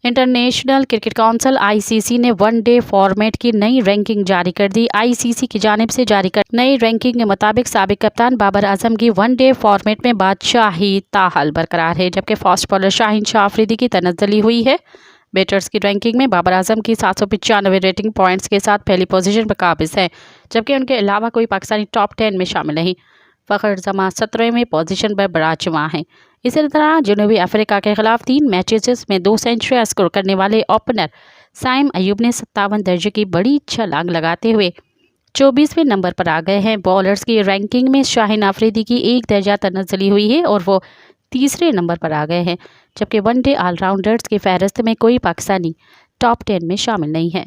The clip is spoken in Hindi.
इंटरनेशनल क्रिकेट काउंसिल आईसीसी ने वनडे फॉर्मेट की नई रैंकिंग जारी कर दी। आईसीसी की जानिब से जारी कर नई रैंकिंग के मुताबिक साबिक कप्तान बाबराअज़म की वनडे फॉर्मेट में बादशाही ताहाल बरकरार है, जबकि फास्ट बॉलर शाहीन की तनजली हुई है। बैटर्स की रैंकिंग में बाबराअज़म की 795 रेटिंग पॉइंट्स के साथ पहली पोजीशन पर काबिज है, जबकि उनके अलावा कोई पाकिस्तानी टॉप 10 में शामिल नहीं। फ़खर जमा 17वें पोजीशन पर बराजमा है। इसी तरह जनूबी अफ्रीका के खिलाफ 3 मैचेस में 2 सेंचुरियां स्कोर करने वाले ओपनर साइम अयूब ने 57 दर्जे की बड़ी छलांग लगाते हुए 24वें नंबर पर आ गए हैं। बॉलर्स की रैंकिंग में शाहीन की 1 दर्जा तनज़ली हुई है और वो तीसरे नंबर पर आ गए हैं, जबकि वनडे ऑलराउंडर्स की फहरिस्त में कोई पाकिस्तानी टॉप 10 में शामिल नहीं है।